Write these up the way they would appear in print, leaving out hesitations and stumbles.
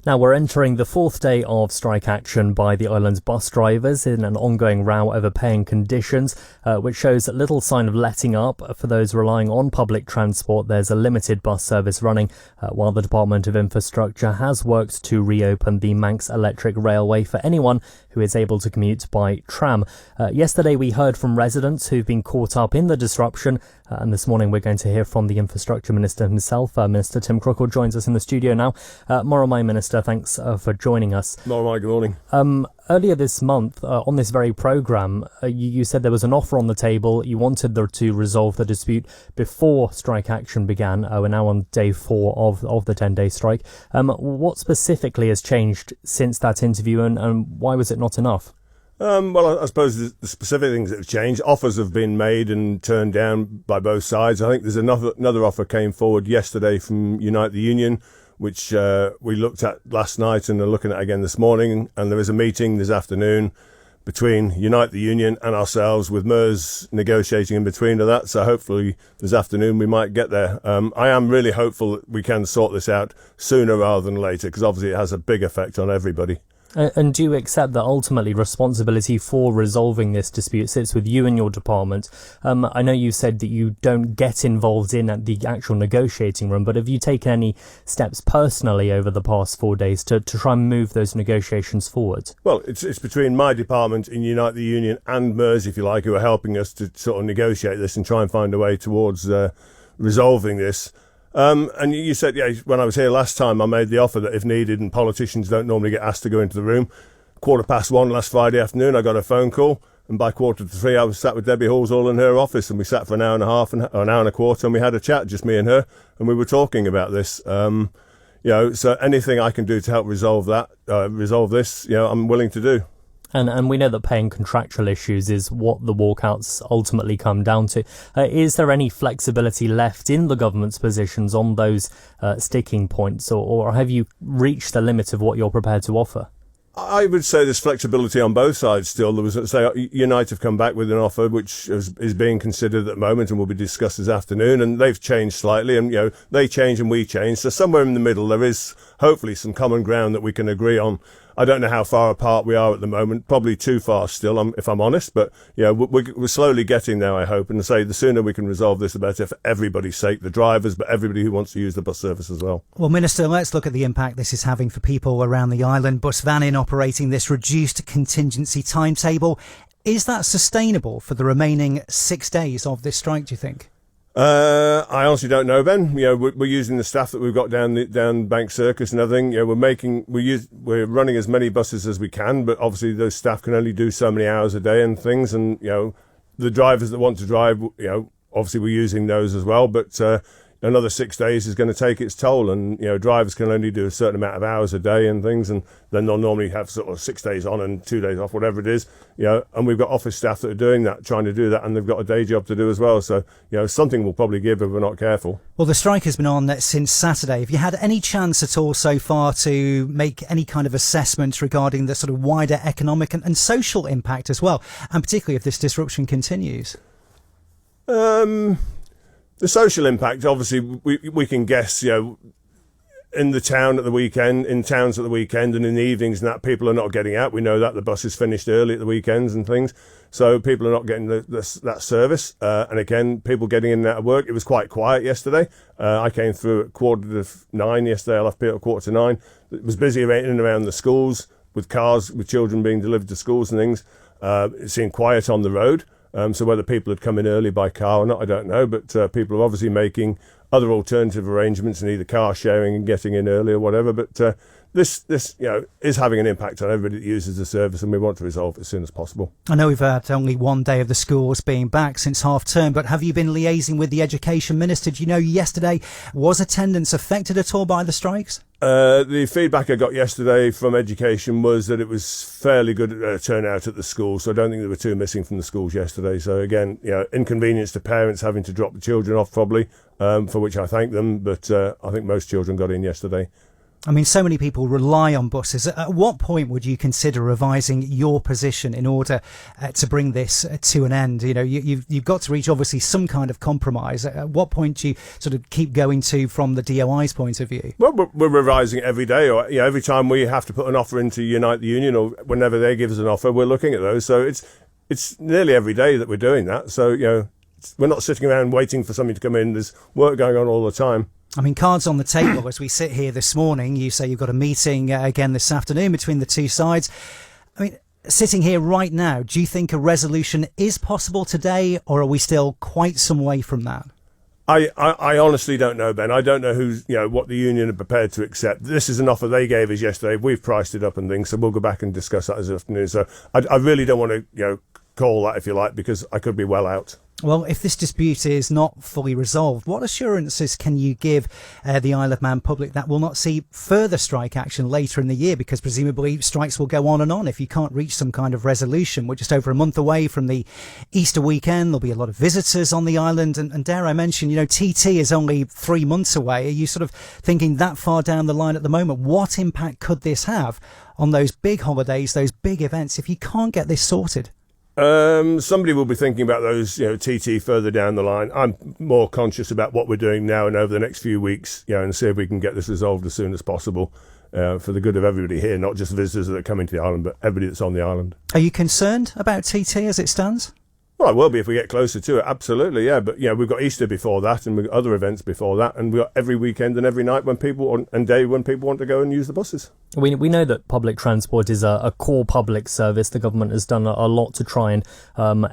Now, we're entering the fourth day of strike action by the island's bus drivers in an ongoing row over pay and conditions, which shows little sign of letting up. For those relying on public transport, there's a limited bus service running, while the Department of Infrastructure has worked to reopen the Manx Electric Railway for anyone who is able to commute by tram. Yesterday, we heard from residents who've been caught up in the disruption, and this morning we're going to hear from the Infrastructure Minister himself. Minister Tim Crookall joins us in the studio now. Moromai Minister, thanks for joining us. Moromai, good morning. Earlier this month, on this very programme, you said there was an offer on the table. You wanted to resolve the dispute before strike action began. We're now on day 4 of the 10-day strike. What specifically has changed since that interview, and why was it not enough? Well, I suppose the specific things that have changed. Offers have been made and turned down by both sides. I think there's another offer came forward yesterday from Unite the Union, which we looked at last night and are looking at again this morning. And there is a meeting this afternoon between Unite the Union and ourselves, with MERS negotiating in between of that. So hopefully this afternoon we might get there. I am really hopeful that we can sort this out sooner rather than later, because obviously it has a big effect on everybody. And do you accept that ultimately responsibility for resolving this dispute sits with you and your department? I know you said that you don't get involved in the actual negotiating room, but have you taken any steps personally over the past 4 days to try and move those negotiations forward? Well, it's between my department and Unite the Union and MERS, if you like, who are helping us to sort of negotiate this and try and find a way towards resolving this. And you said, yeah, when I was here last time, I made the offer that if needed, and politicians don't normally get asked to go into the room, 1:15 last Friday afternoon, I got a phone call, and by 2:45 I was sat with Debbie Halsall in her office, and we sat for an hour and a half, or an hour and a quarter, and we had a chat, just me and her, and we were talking about this. So anything I can do to help resolve this, I'm willing to do. And we know that paying contractual issues is what the walkouts ultimately come down to. Is there any flexibility left in the government's positions on those sticking points, or have you reached the limit of what you're prepared to offer? I would say there's flexibility on both sides still. There was, Unite have come back with an offer which is being considered at the moment and will be discussed this afternoon, and they've changed slightly, and they change and we change. So somewhere in the middle there is hopefully some common ground that we can agree on. I don't know how far apart we are at the moment, probably too far still, if I'm honest, but we're slowly getting there, I hope, and the sooner we can resolve this, the better for everybody's sake, the drivers, but everybody who wants to use the bus service as well. Well, Minister, let's look at the impact this is having for people around the island. Bus Vannin operating this reduced contingency timetable. Is that sustainable for the remaining 6 days of this strike, do you think? I honestly don't know, Ben. We're using the staff that we've got down Bank Circus and everything. We're running as many buses as we can, but obviously those staff can only do so many hours a day and things. And the drivers that want to drive, obviously we're using those as well. But another 6 days is going to take its toll, and drivers can only do a certain amount of hours a day and things, and then they'll normally have sort of 6 days on and 2 days off, whatever it is. And we've got office staff that are doing that, trying to do that, and they've got a day job to do as well. So something will probably give if we're not careful. Well, the strike has been on since Saturday. Have you had any chance at all so far to make any kind of assessment regarding the sort of wider economic and social impact as well, and particularly if this disruption continues? The social impact, obviously, we can guess, in the town at the weekend, in towns at the weekend and in the evenings, and that people are not getting out. We know that the bus is finished early at the weekends and things, so people are not getting that service. And again, people getting in and out of work. It was quite quiet yesterday. I came through at 9:15 yesterday. I left here at 9:15. It was busy in and around the schools with cars, with children being delivered to schools and things. It seemed quiet on the road. So whether people had come in early by car or not, I don't know. But people are obviously making other alternative arrangements, and either car sharing and getting in early or whatever. But this is having an impact on everybody that uses the service, and we want to resolve it as soon as possible. I know we've had only 1 day of the schools being back since half term, but have you been liaising with the Education Minister? Do you know yesterday, was attendance affected at all by the strikes? The feedback I got yesterday from Education was that it was fairly good turnout at the school, so I don't think there were 2 missing from the schools yesterday. So again, inconvenience to parents having to drop the children off probably, for which I thank them, but I think most children got in yesterday. I mean, so many people rely on buses. At what point would you consider revising your position in order to bring this to an end? You know, you've got to reach obviously some kind of compromise. At what point do you sort of keep going to from the DOI's point of view? Well, we're revising it every day, or every time we have to put an offer in to Unite the Union, or whenever they give us an offer, we're looking at those. So it's nearly every day that we're doing that. So we're not sitting around waiting for something to come in. There's work going on all the time. I mean, cards on the table as we sit here this morning. You say you've got a meeting again this afternoon between the two sides. I mean, sitting here right now, do you think a resolution is possible today, or are we still quite some way from that? I honestly don't know, Ben. I don't know what the union are prepared to accept. This is an offer they gave us yesterday. We've priced it up and things, so we'll go back and discuss that this afternoon. So I really don't want to call that, if you like, because I could be well out. Well, if this dispute is not fully resolved, what assurances can you give the Isle of Man public that we'll not see further strike action later in the year? Because presumably strikes will go on and on if you can't reach some kind of resolution. We're just over a month away from the Easter weekend. There'll be a lot of visitors on the island. And dare I mention, TT is only 3 months away. Are you sort of thinking that far down the line at the moment? What impact could this have on those big holidays, those big events, if you can't get this sorted? Somebody will be thinking about those, TT further down the line. I'm more conscious about what we're doing now and over the next few weeks, and see if we can get this resolved as soon as possible, for the good of everybody here, not just visitors that are coming to the island, but everybody that's on the island. Are you concerned about TT as it stands? Well, I will be if we get closer to it, absolutely, yeah. But, we've got Easter before that, and we've got other events before that, and we've got every weekend and every night when people want to go and use the buses. We know that public transport is a core public service. The government has done a lot to try and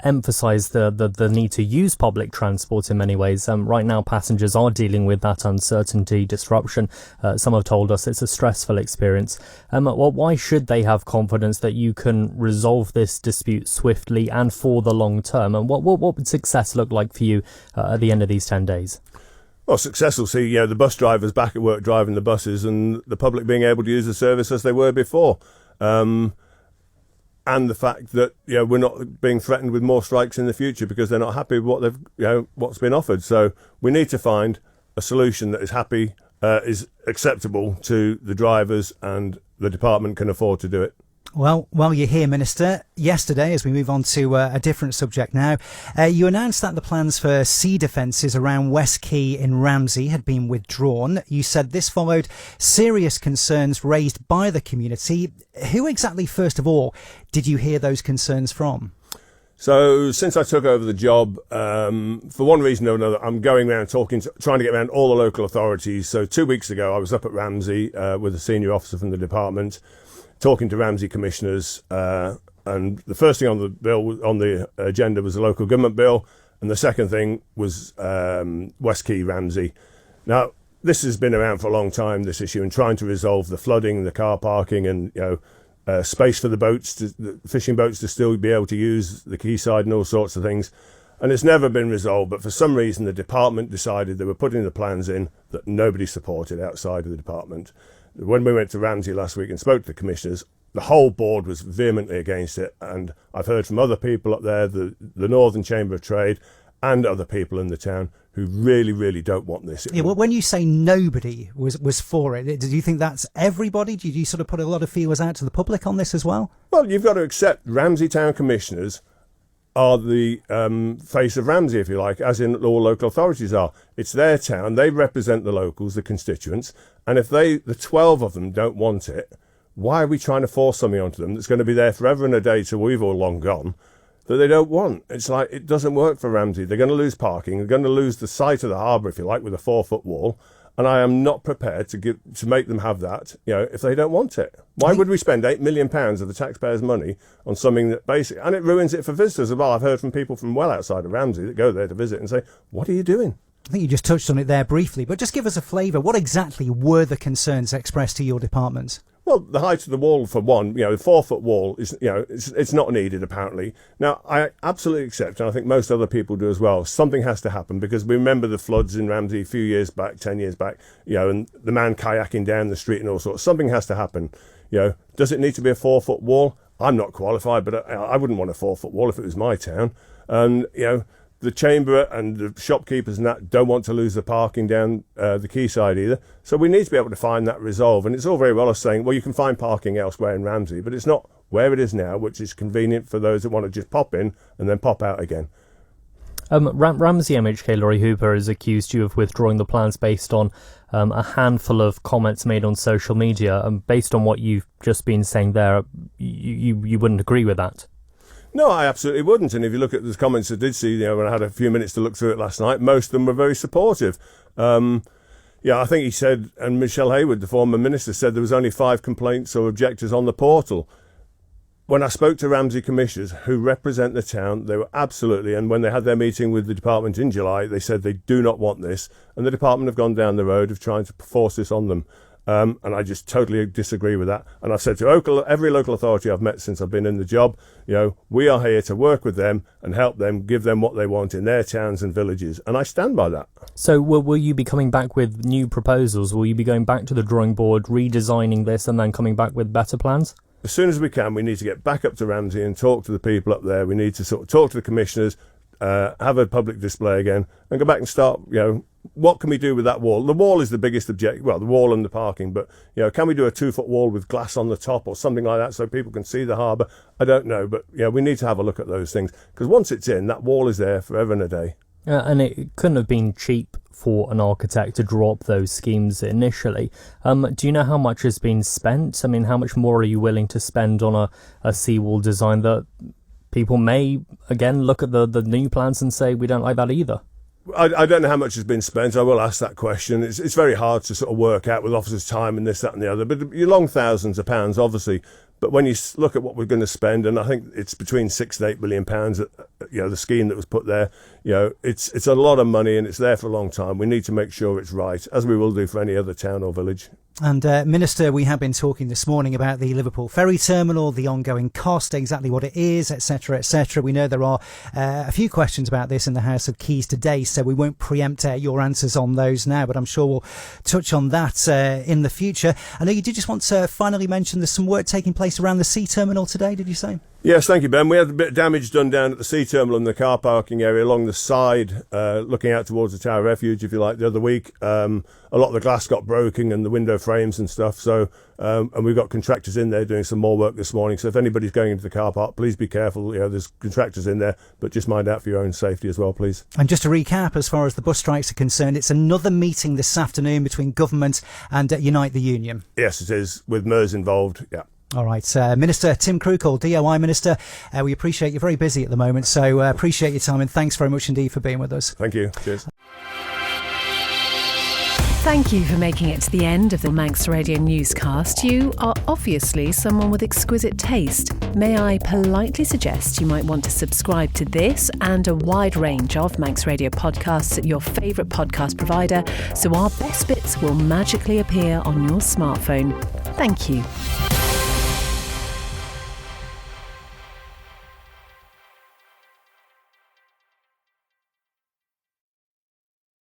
emphasise the need to use public transport in many ways. Right now, passengers are dealing with that uncertainty, disruption. Some have told us it's a stressful experience. Why should they have confidence that you can resolve this dispute swiftly and for the long term? And what would success look like for you at the end of these 10 days? Well, success will see, the bus drivers back at work driving the buses and the public being able to use the service as they were before. And the fact that, we're not being threatened with more strikes in the future because they're not happy with what's been offered. So we need to find a solution that is acceptable to the drivers, and the department can afford to do it. Well, while you're here, Minister, yesterday, as we move on to a different subject now, you announced that the plans for sea defences around West Quay in Ramsey had been withdrawn. You said this followed serious concerns raised by the community. Who exactly, first of all, did you hear those concerns from? So since I took over the job, for one reason or another, I'm going around trying to get around all the local authorities. So 2 weeks ago, I was up at Ramsey with a senior officer from the department, talking to Ramsey commissioners, and the first thing on the agenda was the local government bill, and the second thing was West Quay Ramsey. Now, this has been around for a long time, this issue, and trying to resolve the flooding, the car parking, and space for the boats, the fishing boats to still be able to use the quayside and all sorts of things. And it's never been resolved, but for some reason the department decided they were putting the plans in that nobody supported outside of the department. When we went to Ramsey last week and spoke to the commissioners, the whole board was vehemently against it. And I've heard from other people up there, the Northern Chamber of Trade and other people in the town, who really, really don't want this. Yeah, well, when you say nobody was for it, do you think that's everybody? Do you sort of put a lot of feelers out to the public on this as well? Well, you've got to accept Ramsey Town Commissioners are the face of Ramsey, if you like, as in all local authorities are. It's their town. They represent the locals, the constituents. And if the 12 of them don't want it, why are we trying to force something onto them that's going to be there forever and a day till we've all long gone, that they don't want? It's like, it doesn't work for Ramsey. They're going to lose parking. They're going to lose the sight of the harbour, if you like, with a 4-foot wall. And I am not prepared to make them have that, if they don't want it. Why would we spend £8 million of the taxpayers' money on something that basically, and it ruins it for visitors as well. I've heard from people from well outside of Ramsey that go there to visit and say, what are you doing? I think you just touched on it there briefly, but just give us a flavour. What exactly were the concerns expressed to your department? Well, the height of the wall, for one, the 4-foot wall is, it's not needed, apparently. Now, I absolutely accept, and I think most other people do as well, something has to happen, because we remember the floods in Ramsey a few years back, 10 years back, and the man kayaking down the street and all sorts. Something has to happen. Does it need to be a 4-foot wall? I'm not qualified, but I wouldn't want a 4-foot wall if it was my town. And, the chamber and the shopkeepers and that don't want to lose the parking down the quayside either. So we need to be able to find that resolve. And it's all very well us saying, well, you can find parking elsewhere in Ramsey, but it's not where it is now, which is convenient for those that want to just pop in and then pop out again. Ramsey MHK Laurie Hooper has accused you of withdrawing the plans based on a handful of comments made on social media. Based on what you've just been saying there, you wouldn't agree with that? No, I absolutely wouldn't. And if you look at the comments I did see, when I had a few minutes to look through it last night, most of them were very supportive. I think he said, and Michelle Hayward, the former minister, said there was only 5 complaints or objectors on the portal. When I spoke to Ramsey commissioners who represent the town, they were absolutely, and when they had their meeting with the department in July, they said they do not want this. And the department have gone down the road of trying to force this on them. And I just totally disagree with that. And I've said to every local authority I've met since I've been in the job, we are here to work with them and help them, give them what they want in their towns and villages. And I stand by that. So will you be coming back with new proposals? Will you be going back to the drawing board, redesigning this and then coming back with better plans? As soon as we can, we need to get back up to Ramsey and talk to the people up there. We need to sort of talk to the commissioners, have a public display again, and go back and start, what can we do with that wall? The wall is the biggest objective, well, the wall and the parking, but, can we do a 2-foot wall with glass on the top or something like that so people can see the harbour? I don't know, but, we need to have a look at those things, because once it's in, that wall is there forever and a day. And it couldn't have been cheap for an architect to draw up those schemes initially. Do you know how much has been spent? I mean, how much more are you willing to spend on a seawall design that people may, again, look at the new plans and say, we don't like that either? I don't know how much has been spent. I will ask that question. It's very hard to sort of work out with officers' time and this, that and the other. But you're long thousands of pounds, obviously. But when you look at what we're going to spend, and I think it's between £6 and £8 million, the scheme that was put there, it's a lot of money and it's there for a long time. We need to make sure it's right, as we will do for any other town or village. And Minister, we have been talking this morning about the Liverpool ferry terminal, the ongoing cost, exactly what it is, etc., etc. We know there are a few questions about this in the House of Keys today, so we won't preempt your answers on those now, but I'm sure we'll touch on that in the future. I know you did just want to finally mention there's some work taking place around the sea terminal today, did you say? Yes, thank you, Ben. We had a bit of damage done down at the sea terminal in the car parking area along the side, looking out towards the Tower Refuge, if you like, the other week. A lot of the glass got broken and the window frames and stuff. So, and we've got contractors in there doing some more work this morning. So if anybody's going into the car park, please be careful. There's contractors in there, but just mind out for your own safety as well, please. And just to recap, as far as the bus strikes are concerned, it's another meeting this afternoon between government and Unite the Union. Yes, it is, with MERS involved, yeah. All right, Minister Tim Crookall, DOI Minister, we appreciate you're very busy at the moment, so appreciate your time and thanks very much indeed for being with us. Thank you. Cheers. Thank you for making it to the end of the Manx Radio newscast. You are obviously someone with exquisite taste. May I politely suggest you might want to subscribe to this and a wide range of Manx Radio podcasts at your favourite podcast provider so our best bits will magically appear on your smartphone. Thank you.